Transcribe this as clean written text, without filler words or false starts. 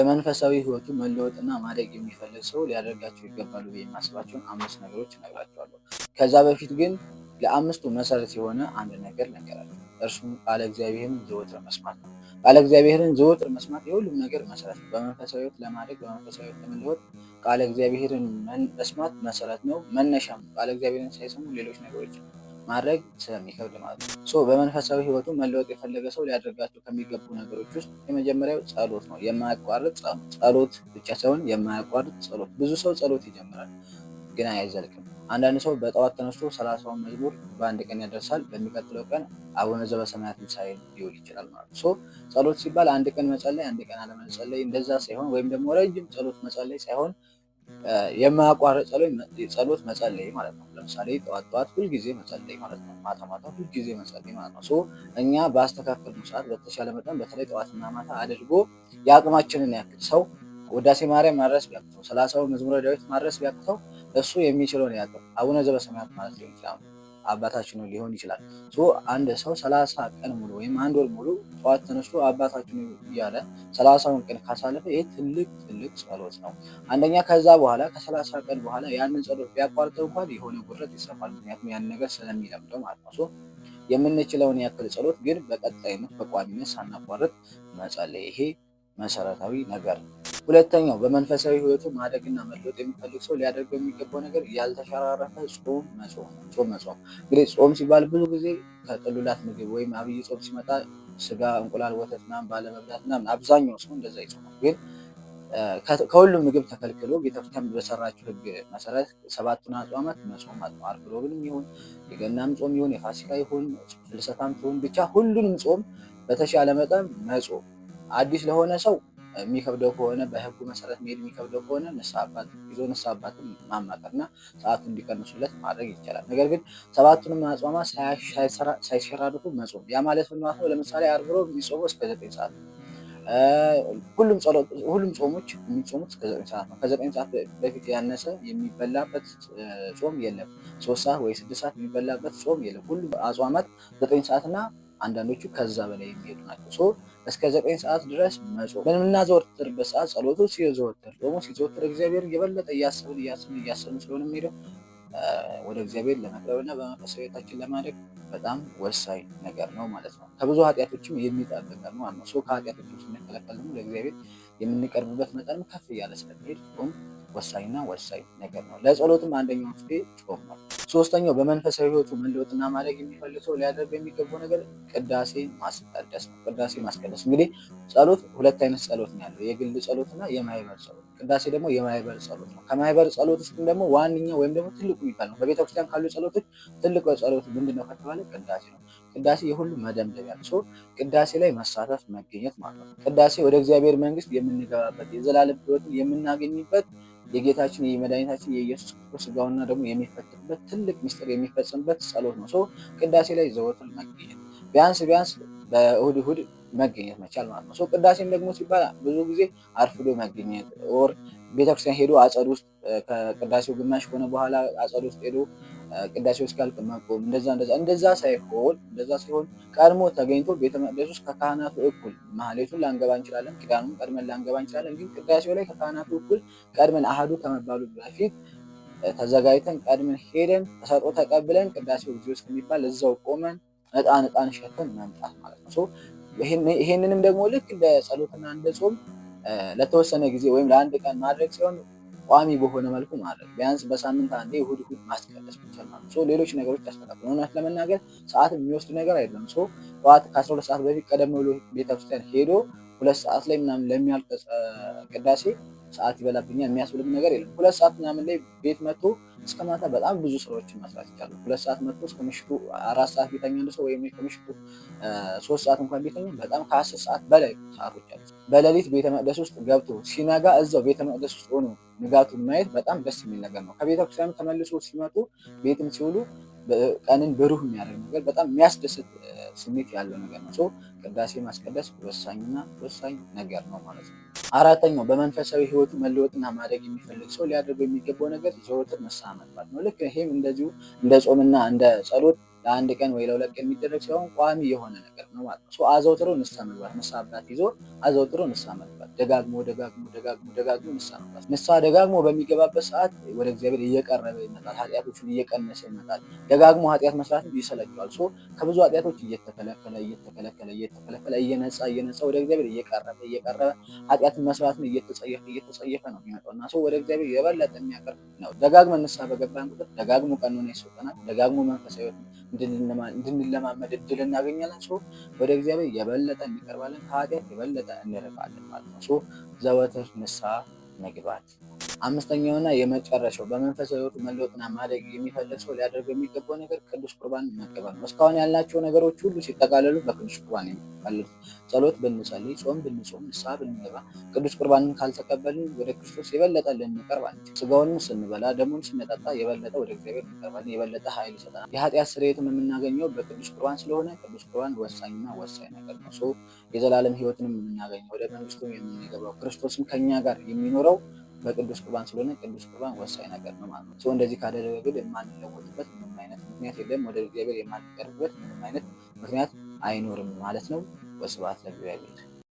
በመንፈሳዊ ህይወቱ መለወጥና ማደግ የሚፈልግ ሰው ሊያደርጋቸው ይገባሉ ብዬ የማስባቸውን 5 ነገሮች እነግራችኋለሁ። ከዛ በፊት ግን ለአምስቱ መሰረት የሆነ አንድ ነገር ልንገራችሁ። እርሱም ቃለ እግዚአብሔርን ዘወትር መስማት ነው። ቃለ እግዚአብሔርን ዘወትር መስማት የሁሉም ነገር መሰረት ነው። በመንፈሳዊ ህይወት ለማደግ፣ በመንፈሳዊ ህይወት ለመለወጥ ቃለ እግዚአብሔርን መስማት መሰረት ነው፣ መነሻም። ቃለ እግዚአብሔርን ሳይሰሙ ሌሎች ነገሮችን ማድረግ ስለሚከብድ ማለት ነው። በመንፈሳዊ ህይወቱ መለወጥ የፈለገ ሰው ሊያደርጋቸው ከሚገቡ ነገሮች ውስጥ የመጀመሪያው ጸሎት ነው። የማያቋርጥ ጸሎት ብቻ ሳይሆን የማያቋርጥ ጸሎት። ብዙ ሰው ጸሎት ይጀምራል ግን አይዘልቅም። አንዳንድ ሰው በጠዋት ተነስቶ 30ውን መዝሙር በአንድ ቀን ያደርሳል። በሚቀጥለው ቀን አቡነ ዘበሰማያትን ሳይል ሊውል ይችላል ማለት ነው። ጸሎት ሲባል አንድ ቀን መጸለይ፣ አንድ ቀን አለመጸለይ እንደዛ ሳይሆን፣ ወይም ደግሞ ረጅም ጸሎት መጸለይ ሳይሆን የማያቋርጥ ጸሎት መጸለይ ማለት ነው። ለምሳሌ ጠዋት ሁልጊዜ መጸለይ ማለት ነው። ማታ ሁልጊዜ መጸለይ ማለት ነው። እኛ ባስተካከልነው ሰዓት በተሻለ መጠን በተለይ ጠዋትና ማታ አድርጎ የአቅማችንን ያክል ሰው ውዳሴ ማርያም ማድረስ ቢያቅተው፣ 30ውን መዝሙረ ዳዊት ማድረስ ቢያቅተው እሱ የሚችለውን ያክል አቡነ ዘበሰማያት ማለት ሊሆን ይችላል፣ አባታችን ሊሆን ይችላል። አንድ ሰው 30 ቀን ሙሉ ወይም አንድ ወር ሙሉ ጠዋት ተነስቶ አባታችን እያለ 30ውን ቀን ካሳለፈ ይሄ ትልቅ ጸሎት ነው። አንደኛ ከዛ በኋላ ከ30 ቀን በኋላ ያንን ጸሎት ቢያቋርጠው እንኳን የሆነ ጉረት ይሰፋል። ምክንያቱም ያን ነገር ስለሚለምደው ማለት ነው። የምንችለውን ያክል ጸሎት ግን በቀጣይነት በቋሚነት ሳናቋርጥ መጸለይ፣ ይሄ መሰረታዊ ነገር ነው። ሁለተኛው በመንፈሳዊ ህይወቱ ማደግና መለወጥ የሚፈልግ ሰው ሊያደርገው የሚገባው ነገር ያልተሸራረፈ ጾም መጾም። እንግዲህ ጾም ሲባል ብዙ ጊዜ ከጥሉላት ምግብ ወይም አብይ ጾም ሲመጣ ስጋ፣ እንቁላል፣ ወተት ምናምን ባለመብላት ምናምን አብዛኛው ሰው እንደዛ ይጾማል። ግን ከሁሉም ምግብ ተከልክሎ ቤተክርስቲያን በሰራችው ህግ መሰረት 7ቱን አጽዋማት መጾም ማለት ነው። ዓርብ ሮብንም ይሁን የገናም ጾም ይሁን የፋሲካ ይሁን ፍልሰታም ይሁን ብቻ ሁሉንም ጾም በተሻለ መጠን መጾም። አዲስ ለሆነ ሰው የሚከብደው ከሆነ በህጉ መሰረት መሄድ የሚከብደው ከሆነ ንስሐ አባትን ማማከርና ሰዓቱን እንዲቀንሱለት ማድረግ ይቻላል። ነገር ግን 7ቱንም አጽዋማት ሳይሸራርፉ መጾም፣ ያ ማለት ምን ማለት ነው? ለምሳሌ ዓርብ ሮብ የሚጾመው እስከ 9 ሰዓት ነው። ሁሉም ጾሞች የሚጾሙት እስከ 9 ሰዓት ነው። ከ9 ሰዓት በፊት ያነሰ የሚበላበት ጾም የለም። 3 ሰዓት ወይ 6 ሰዓት የሚበላበት ጾም የለም። ሁሉም አጽዋማት 9 ሰዓትና አንዳንዶቹ ከዛ በላይ የሚሄዱ ናቸው። እስከ 9 ሰዓት ድረስ መጾም። በምናዘወትርበት ሰዓት ጸሎቱ ሲዘወትር ደግሞ ሲዘወትር እግዚአብሔር የበለጠ እያሰብን ስለሆነ የሚሄደው ወደ እግዚአብሔር ለመቅረብና በመንፈሳዊ ሕይወታችን ለማደግ በጣም ወሳኝ ነገር ነው ማለት ነው። ከብዙ ኃጢአቶችም የሚጠብቀን ነው ማለት ነው። ከኃጢአቶችም ስንከለከል ደግሞ ለእግዚአብሔር የምንቀርብበት መጠንም ከፍ እያለ ስለሚሄድ ጾም ወሳኝ ነገር ነው። ለጸሎትም አንደኛው መፍትሄ ጾም ነው። ሶስተኛው በመንፈሳዊ ህይወቱ መለወጥና ማደግ የሚፈልግ ሰው ሊያደርግ የሚገባው ነገር ቅዳሴ ማስቀደስ ነው። ቅዳሴ ማስቀደስ እንግዲህ ጸሎት ሁለት አይነት ጸሎት ነው ያለው፣ የግል ጸሎትና የማህበር ጸሎት። ቅዳሴ ደግሞ የማህበር ጸሎት ነው። ከማህበር ጸሎት ውስጥ ደግሞ ዋነኛው ወይም ደግሞ ትልቁ የሚባል ነው። በቤተክርስቲያን ካሉ ጸሎቶች ትልቁ ጸሎት ምንድነው ከተባለ ቅዳሴ ነው። ቅዳሴ የሁሉም መደምደሚያ ነው። ቅዳሴ ላይ መሳተፍ መገኘት ማለት ነው። ቅዳሴ ወደ እግዚአብሔር መንግስት የምንገባበት የዘላለም ህይወትን የምናገኝበት የጌታችን የመድኃኒታችን የኢየሱስ ክርስቶስ ስጋውና ደግሞ የሚፈጸምበት ትልቅ ምስጢር የሚፈጸምበት ጸሎት ነው። ቅዳሴ ላይ ዘወትር መገኘት፣ ቢያንስ በእሁድ መገኘት መቻል ማለት ነው። ቅዳሴም ደግሞ ሲባል ብዙ ጊዜ አርፍዶ መገኘት ኦር ቤተክርስቲያን ሄዶ አጸድ ውስጥ ከቅዳሴው ግማሽ ከሆነ በኋላ አጸድ ውስጥ ሄዶ ቅዳሴው እስኪያልቅ መቆም፣ እንደዛ ሳይሆን ቀድሞ ተገኝቶ ቤተ መቅደስ ውስጥ ከካህናቱ እኩል ማህሌቱን ላንገባ እንችላለን፣ ኪዳኑን ቀድመን ላንገባ እንችላለን። ግን ቅዳሴው ላይ ከካህናቱ እኩል ቀድመን አሃዱ ከመባሉ በፊት ተዘጋጅተን ቀድመን ሄደን ተሰጥኦ ተቀብለን ቅዳሴው ጊዜ ውስጥ የሚባል እዛው ቆመን ዕጣን ሸተን መምጣት ማለት ነው። ይሄንንም ደግሞ ልክ እንደ ጸሎትና እንደ ጾም ለተወሰነ ጊዜ ወይም ለአንድ ቀን ማድረግ ሲሆን ቋሚ በሆነ መልኩ ማድረግ፣ ቢያንስ በሳምንት አንዴ እሁድ ማስቀደስ ብቻ ማለት ነው። ሌሎች ነገሮች ያስተካክሉ። እውነት ለመናገር ሰዓት የሚወስድ ነገር አይደለም። ጠዋት ከ12 ሰዓት በፊት ቀደም ብሎ ቤተክርስቲያን ሄዶ 2 ሰዓት ላይ ምናምን ለሚያልቅ ቅዳሴ ሰዓት ይበላብኛል የሚያስብልም ነገር የለም። 2 ሰዓት ምናምን ላይ ቤት መጥቶ እስከ ማታ በጣም ብዙ ስራዎችን መስራት ይቻላል። 2 ሰዓት መጥቶ እስከ ምሽቱ 4 ሰዓት ቢተኛ አንድ ሰው ወይም ከምሽቱ 3 ሰዓት እንኳን ቢተኛ በጣም ከ10 ሰዓት በላይ ሰዓቶች አሉ። በሌሊት ቤተ መቅደስ ውስጥ ገብቶ ሲነጋ እዛው ቤተ መቅደስ ውስጥ ሆኖ ንጋቱን ማየት በጣም ደስ የሚል ነገር ነው። ከቤተክርስቲያን ተመልሶ ሲመጡ ቤትም ሲውሉ ቀንን ብሩህ የሚያደርግ ነገር፣ በጣም የሚያስደስት ስሜት ያለው ነገር ነው። ቅዳሴ ማስቀደስ ወሳኝ ነገር ነው ማለት ነው። አራተኛው በመንፈሳዊ ህይወቱ መለወጥና ማደግ የሚፈልግ ሰው ሊያደርገው የሚገባው ነገር ዘወትር ንስሐ መግባት ነው። ልክ ይሄም እንደዚሁ እንደ ጾምና እንደ ጸሎት ለአንድ ቀን ወይ ለሁለት ቀን የሚደረግ ሳይሆን ቋሚ የሆነ ነገር ነው ማለት ነው። አዘውትሮ ንስሐ መግባት፣ ንስሐ አባት ይዞ አዘውትሮ ንስሐ መግባት፣ ደጋግሞ ንስሐ መግባት። ንስሐ ደጋግሞ በሚገባበት ሰዓት ወደ እግዚአብሔር እየቀረበ ይመጣል። ኃጢአቶቹን እየቀነሰ ይመጣል። ደጋግሞ ኃጢአት መስራትም ይሰለቸዋል። ከብዙ ኃጢአቶች እየተከለከለ እየነጻ ወደ እግዚአብሔር እየቀረበ ኃጢአትን መስራትን እየተጸየፈ ነው የሚመጣው እና ወደ እግዚአብሔር የበለጠ የሚያቀርብ ነው። ደጋግመን ንስሐ በገባን ቁጥር ደጋግሞ ቀኖና ይሰጠናል። ደጋግሞ መንፈሳዊ እንድንለማመድ እድል እናገኛለን። ወደ እግዚአብሔር የበለጠ እንቀርባለን፣ ከኃጢአት የበለጠ እንርቃለን ማለት ነው። ዘወትር ንስሐ መግባት። አምስተኛውና የመጨረሻው በመንፈሳዊ ሕይወቱ መለወጥና ማደግ የሚፈልግ ሰው ሊያደርገው የሚገባው ነገር ቅዱስ ቁርባን መቀበል ነው። እስካሁን ያልናቸው ነገሮች ሁሉ ሲጠቃለሉ በቅዱስ ቁርባን የሚጠቃለሉት። ጸሎት ብንጸልይ፣ ጾም ብንጾም፣ ንስሐ ብንገባ ቅዱስ ቁርባንን ካልተቀበልን ወደ ክርስቶስ የበለጠ ልንቀርብ አንችልም። ስጋውንም ስንበላ ደሙን ስንጠጣ የበለጠ ወደ እግዚአብሔር እንቀርባለን፣ የበለጠ ኃይል ይሰጠናል። የኃጢአት ስርየትም የምናገኘው በቅዱስ ቁርባን ስለሆነ ቅዱስ ቁርባን ወሳኝና ወሳኝ ነገር ነው። የዘላለም ሕይወትንም የምናገኘው ወደ መንግስቱም የምንገባው ክርስቶስም ከኛ ጋር የሚኖረው በቅዱስ ቁርባን ስለሆነ ቅዱስ ቁርባን ወሳኝ ነገር ነው ማለት ነው። እንደዚህ ካደረገ ግን የማንለወጥበት ምንም አይነት ምክንያት የለም። ወደ እግዚአብሔር የማንቀርብበት ምንም አይነት ምክንያት አይኖርም ማለት ነው። ወስብሐት ለእግዚአብሔር።